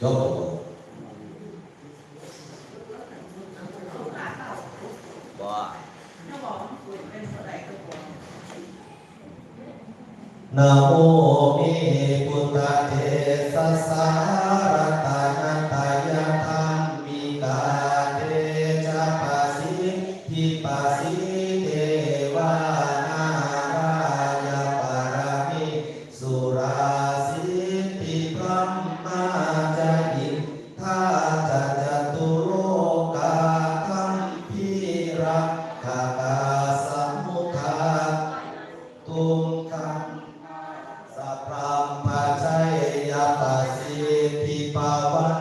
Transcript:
จบบ่นะโมมิพุทธเทสสารตานันตายะธรรมิกาเตจาปัสสิทิปัสสิเทวานาราญาปารามิสุราสิทธิพรหมาจายินทาจัจจตุโลกาคัมภีรักขกาสมุทาตุงคัมสัพพะมัจจยปัสสิทิภาวัน